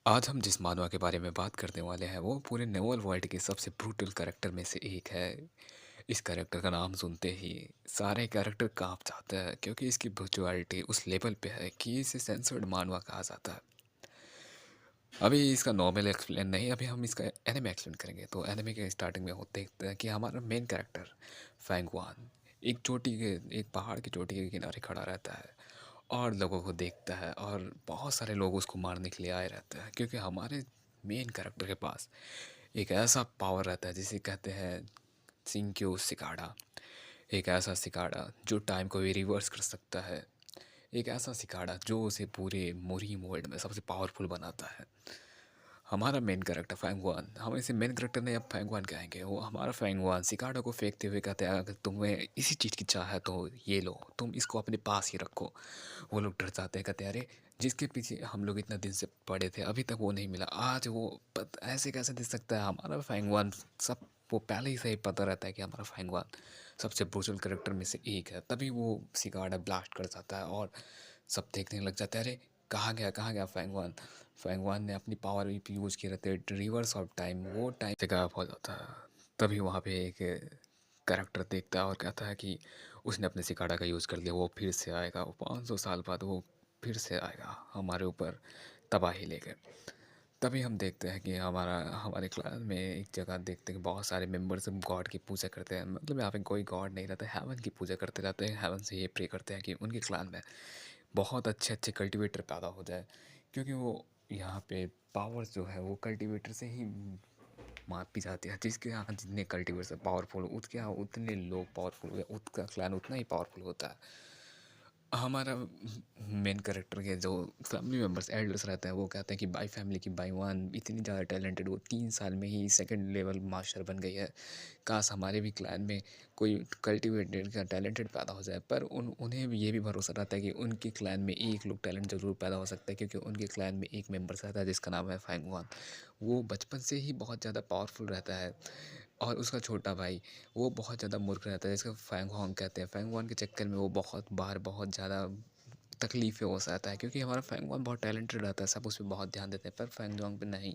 आज हम जिस मानवा के बारे में बात करने वाले हैं वो पूरे नोवेल वर्ल्ड के सबसे ब्रूटल कैरेक्टर में से एक है। इस कैरेक्टर का नाम सुनते ही सारे कैरेक्टर कांप जाते हैं क्योंकि इसकी ब्रूटैलिटी उस लेवल पे है कि इसे सेंसर्ड मानवा कहा जाता है। अभी इसका नॉर्मल एक्सप्लेन नहीं, अभी हम इसका एनिमे एक्सप्लेन करेंगे। तो एनिमे के स्टार्टिंग में होते देखते हैं कि हमारा मेन कैरेक्टर फैंगवान एक पहाड़ की चोटी के किनारे खड़ा रहता है और लोगों को देखता है और बहुत सारे लोग उसको मारने के लिए आए रहते हैं क्योंकि हमारे मेन कैरेक्टर के पास एक ऐसा पावर रहता है जिसे कहते हैं सिंक्यो सिकाड़ा। एक ऐसा सिकाड़ा जो टाइम को भी रिवर्स कर सकता है। एक ऐसा सिकाड़ा जो उसे पूरे मोरीम वर्ल्ड में सबसे पावरफुल बनाता है। हमारा मेन कैरेक्टर फैंगवान, हम इसे मेन कैरेक्टर नहीं अब फैंगवान कहेंगे। वो हमारा फैंगवान सिकाडो को फेंकते हुए कहते हैं अगर तुम्हें इसी चीज़ की चाह है तो ये लो, तुम इसको अपने पास ही रखो। वो लोग डर जाते हैं, कहते हैं अरे जिसके पीछे हम लोग इतना दिन से पड़े थे अभी तक वो नहीं मिला, आज वो ऐसे कैसे दे सकता है। हमारा फैंगवान सब वो पहले ही से ही पता रहता है कि हमारा फैंगवान सबसे ब्रूटल कैरेक्टर में से एक है। तभी वो सिकाडा ब्लास्ट कर जाता है और सब देखने लग जाते हैं अरे कहाँ गया फैंगवान। फैंगवान ने अपनी पावर यूज़ किए रहते हैं रिवर्स ऑफ टाइम, वो टाइम से गायब हो जाता है। तभी वहाँ पे एक कैरेक्टर देखता है और कहता है कि उसने अपने सिकाड़ा का यूज़ कर लिया, वो फिर से आएगा, वो 500 साल बाद वो फिर से आएगा हमारे ऊपर तबाही लेकर। तभी हम देखते हैं कि हमारे क्लास में एक जगह देखते हैं कि बहुत सारे मेंबर्स गॉड की पूजा करते हैं। मतलब यहाँ पे कोई गॉड नहीं रहता, हेवन की पूजा करते रहते हैं। हेवन से ये प्रे करते हैं कि उनके क्लान में बहुत अच्छे अच्छे कल्टीवेटर पैदा हो जाए क्योंकि वो यहाँ पे पावर्स जो है वो कल्टीवेटर से ही मापी जाती है। जिसके यहाँ जितने कल्टीवेटर पावरफुल उसके यहाँ उतने लोग पावरफुल होते हैं, उसका क्लैन उतना ही पावरफुल होता है। हमारा मेन कैरेक्टर के जो फैमिली मेम्बर्स एल्डर्स रहते हैं वो कहते हैं कि बाई फैमिली की बाई वन इतनी ज़्यादा टैलेंटेड, वो 3 साल में ही सेकंड लेवल मास्टर बन गई है। काश हमारे भी क्लैन में कोई कल्टिवेटेड का टैलेंटेड पैदा हो जाए। पर उन्हें भी ये भी भरोसा रहता है कि उनके क्लैन में एक लोग टैलेंट ज़रूर पैदा हो सकता है क्योंकि उनके क्लैन में एक मेंबर रहता है जिसका नाम है फैंगवान। वो बचपन से ही बहुत ज़्यादा पावरफुल रहता है और उसका छोटा भाई वो बहुत ज़्यादा मूर्ख रहता है जिसका फैंगहोंग कहते हैं। फैंगवान के चक्कर में वो बहुत बार बहुत ज़्यादा तकलीफ़ें हो जाता है क्योंकि हमारा फैंगवान बहुत टैलेंटेड रहता है, सब उस पे बहुत ध्यान देते हैं पर फैंगजोंग पे नहीं।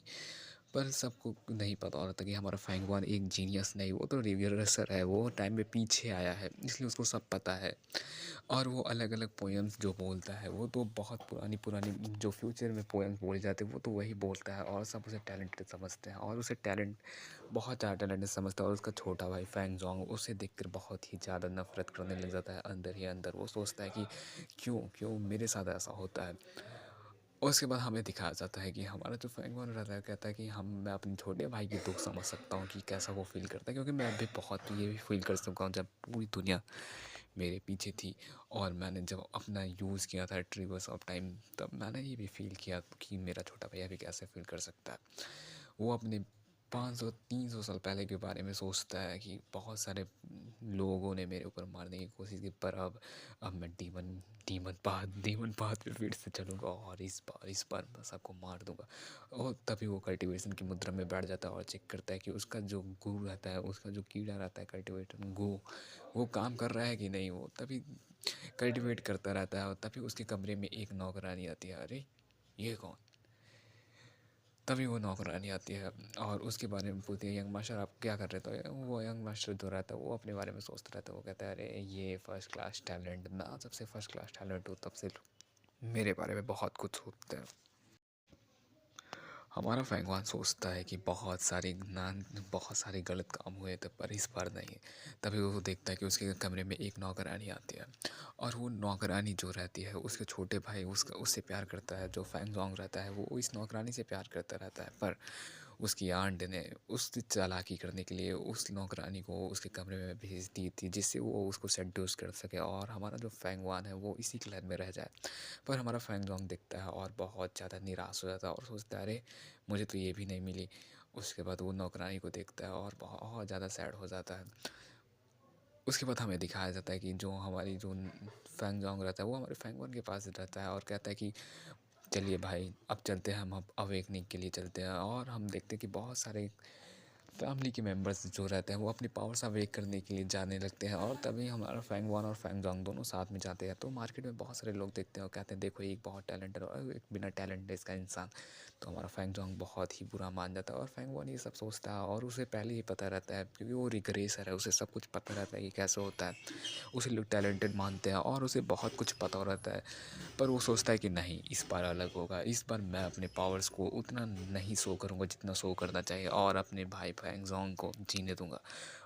पर सबको नहीं पता होता कि हमारा फैंगवान एक जीनियस नहीं, वो तो रिवर्सर है, वो टाइम में पीछे आया है इसलिए उसको सब पता है। और वो अलग अलग पोएम्स जो बोलता है वो तो बहुत पुरानी पुरानी जो फ्यूचर में पोएम्स बोले जाते हैं वो तो वही बोलता है और सब उसे टैलेंटेड समझते हैं और उसे टैलेंट बहुत ज़्यादा टैलेंटेड समझता है। और उसका छोटा भाई फैंगजोंग उसे देखकर बहुत ही ज़्यादा नफरत करने लग जाता है अंदर ही अंदर। वो सोचता है कि क्यों क्यों मेरे साथ ऐसा होता है। उसके बाद हमें दिखाया जाता है कि हमारा जो फैंगवान रहता है कहता है कि मैं अपने छोटे भाई की दुख समझ सकता हूँ कि कैसा वो फील करता है क्योंकि मैं भी बहुत ये भी फील कर चुका हूँ जब पूरी दुनिया मेरे पीछे थी और मैंने जब अपना यूज़ किया था ट्रिवर्स ऑफ टाइम तब मैंने ये भी फील किया कि मेरा छोटा भैया भी कैसे फील कर सकता है। वो अपने 500-300 साल पहले के बारे में सोचता है कि बहुत सारे लोगों ने मेरे ऊपर मारने की कोशिश की पर अब मैं डीमन पाथ पे फिर से चलूँगा और इस बार मैं सबको मार दूंगा। और तभी वो कल्टीवेशन की मुद्रा में बैठ जाता है और चेक करता है कि उसका जो गू रहता है, उसका जो कीड़ा रहता है कल्टीवेटर गू, वो काम कर रहा है कि नहीं। वो तभी कल्टीवेट करता रहता है और तभी उसके कमरे में एक नौकरानी आती है। अरे ये कौन। तभी वो नौकरानी आती है और उसके बारे में पूछती है यंग मास्टर आप क्या कर रहे थे। तो वो यंग मास्टर जो रहता है वो अपने बारे में सोचता रहता है। वो कहता है अरे ये फर्स्ट क्लास टैलेंट, मैं सबसे फर्स्ट क्लास टैलेंट हूँ, तब से मेरे बारे में बहुत कुछ सोचते हैं। हमारा फैंगवान सोचता है कि बहुत सारे गलत काम हुए थे पर इस बार नहीं। तभी वो देखता है कि उसके कमरे में एक नौकरानी आती है और वो नौकरानी जो रहती है उसके छोटे भाई उससे प्यार करता है। जो फैंगजोंग रहता है वो इस नौकरानी से प्यार करता रहता है पर उसकी आंट ने उसकी चालाकी करने के लिए उस नौकरानी को उसके कमरे में भेज दी थी जिससे वो उसको सेड्यूस कर सके और हमारा जो फैंगवान है वो इसी क्लब में रह जाए। पर हमारा फैंगजोंग दिखता है और बहुत ज़्यादा निराश हो जाता है और सोचता है अरे मुझे तो ये भी नहीं मिली। उसके बाद वो नौकरानी को देखता है और बहुत ज़्यादा सैड हो जाता है। उसके बाद हमें दिखाया जाता है कि जो हमारी जो फैंगजोंग रहता है वो हमारे फैंगवन के पास रहता है और कहता है कि चलिए भाई अब चलते हैं, हम अब अवेकनिंग के लिए चलते हैं। और हम देखते हैं कि बहुत सारे फैमिली के मेंबर्स जो रहते हैं वो अपनी पावर्स अवेक करने के लिए जाने लगते हैं और तभी हमारा फैंगवान और फैंगजोंग दोनों साथ में जाते हैं। तो मार्केट में बहुत सारे लोग देखते हैं और कहते हैं देखो एक बहुत टैलेंटेड और एक बिना टैलेंट है इसका इंसान। तो हमारा फैंगजोंग बहुत ही बुरा मान जाता है और फैंगवॉन ये सब सोचता है और उसे पहले ही पता रहता है क्योंकि वो रिग्रेसर है, उसे सब कुछ पता रहता है कि कैसे होता है। उसे लोग टैलेंटेड मानते हैं और उसे बहुत कुछ पता रहता है, पर वो सोचता है कि नहीं, इस बार अलग होगा, इस बार मैं अपने पावर्स को उतना नहीं शो करूँगा जितना शो करना चाहिए और अपने भाई फैंगजोंग को जीने दूंगा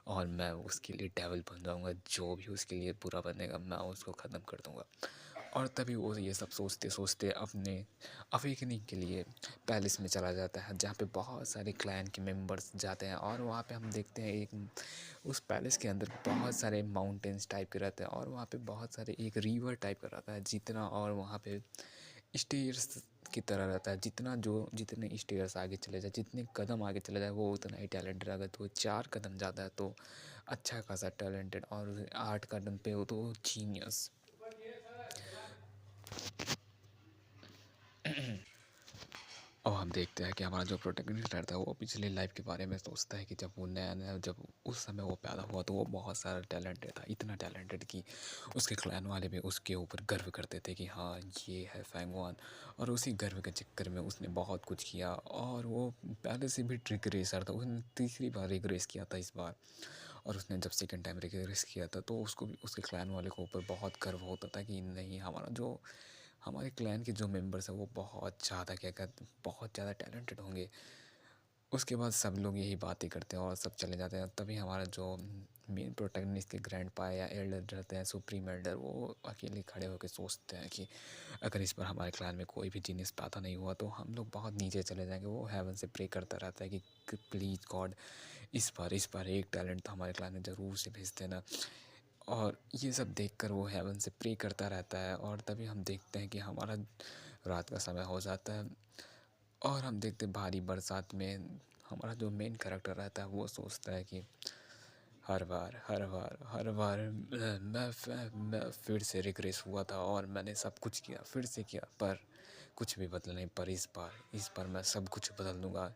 और मैं उसके लिए डेविल बन जाऊँगा, जो भी उसके लिए बुरा बनेगा मैं उसको ख़त्म कर दूँगा। और तभी वो ये सब सोचते सोचते अपने अवेकनिंग के लिए पैलेस में चला जाता है, जहाँ पे बहुत सारे क्लैन के मेंबर्स जाते हैं और वहाँ पे हम देखते हैं एक उस पैलेस के अंदर बहुत सारे माउंटेन्स टाइप के रहते हैं और वहाँ पे बहुत सारे एक रिवर टाइप का रहता है जितना, और वहाँ पे स्टेयर्स की तरह रहता है, जितने स्टेयर्स आगे चले जाए, जितने कदम आगे चले जाए वो उतना ही टैलेंटेड। अगर तो 4 कदम ज़्यादा है तो अच्छा खासा टैलेंटेड, और 8 कदम पे हो तो जीनियस। और हम देखते हैं कि हमारा जो प्रोटैगनिस्ट रहता है वो पिछले लाइफ के बारे में सोचता है कि जब वो नया नया, जब उस समय वो पैदा हुआ तो वो बहुत सारा टैलेंटेड था, इतना टैलेंटेड कि उसके क्लैन वाले भी उसके ऊपर गर्व करते थे कि हाँ ये है फैंगवान। और उसी गर्व के चक्कर में उसने बहुत कुछ किया और वो पहले से भी ट्रिक रेसर था, उसने तीसरी बार रिग्रेस किया था इस बार। और उसने जब सेकेंड टाइम रिग्रेस किया था तो उसको भी उसके क्लैन वाले को ऊपर बहुत गर्व होता था कि नहीं, हमारा जो हमारे क्लैन के जो मेंबर्स हैं वो बहुत ज़्यादा क्या कहते हैं, बहुत ज़्यादा टैलेंटेड होंगे। उसके बाद सब लोग यही बातें करते हैं और सब चले जाते हैं। तभी हमारा जो मेन प्रोटैगनिस्ट के ग्रैंडपा या एल्डर रहते हैं, सुप्रीम एल्डर, वो अकेले खड़े होकर सोचते हैं कि अगर इस बार हमारे क्लैन में कोई भी जीनियस पैदा नहीं हुआ तो हम लोग बहुत नीचे चले जाएंगे। वो हेवन से प्रे करता रहता है कि प्लीज़ गॉड, इस बार एक टैलेंट तो हमारे क्लैन में ज़रूर से भेज देना। और ये सब देखकर वो हेवन से प्रे करता रहता है और तभी हम देखते हैं कि हमारा रात का समय हो जाता है और हम देखते हैं भारी बरसात में हमारा जो मेन कैरेक्टर रहता है वो सोचता है कि हर बार मैं फिर से रिग्रेस हुआ था और मैंने सब कुछ किया, फिर से किया, पर कुछ भी बदला नहीं। पर इस बार मैं सब कुछ बदल दूंगा।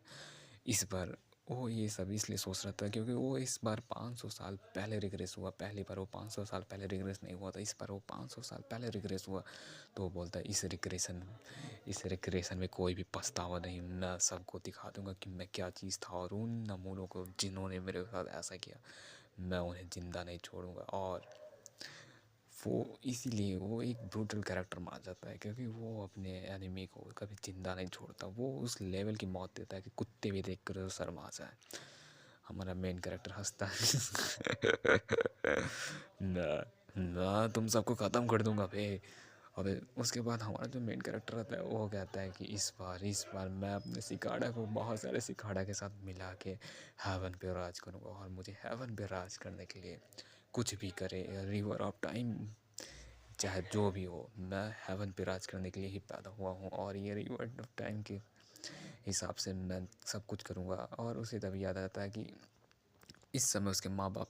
इस बार वो ये सब इसलिए सोच रहा था क्योंकि वो इस बार 500 साल पहले रिग्रेस हुआ, पहली बार वो 500 साल पहले रिग्रेस नहीं हुआ था, इस बार वो 500 साल पहले रिग्रेस हुआ। तो वो बोलता है इस रिग्रेशन में कोई भी पछतावा नहीं, मैं सबको दिखा दूंगा कि मैं क्या चीज़ था और उन नमूनों को जिन्होंने मेरे साथ ऐसा किया मैं उन्हें ज़िंदा नहीं छोड़ूंगा। और वो इसीलिए वो एक ब्रूटल कैरेक्टर माना जाता है क्योंकि वो अपने एनिमी को कभी जिंदा नहीं छोड़ता, वो उस लेवल की मौत देता है कि कुत्ते भी देख कर शर्मा जाए। हमारा मेन कैरेक्टर हंसता है ना, ना तुम सबको ख़त्म कर दूंगा बे। अबे उसके बाद हमारा जो मेन कैरेक्टर रहता है वो कहता है कि इस बार मैं अपने सिकाड़ा को बहुत सारे सिकाड़ा के साथ मिला के हेवन पे राज करूँगा और मुझे हेवन पे राज करने के लिए कुछ भी करे, रिवर ऑफ टाइम चाहे जो भी हो, मैं हेवन पे राज करने के लिए ही पैदा हुआ हूँ और ये रिवर ऑफ टाइम के हिसाब से मैं सब कुछ करूँगा। और उसे तभी याद आता है कि इस समय उसके माँ बाप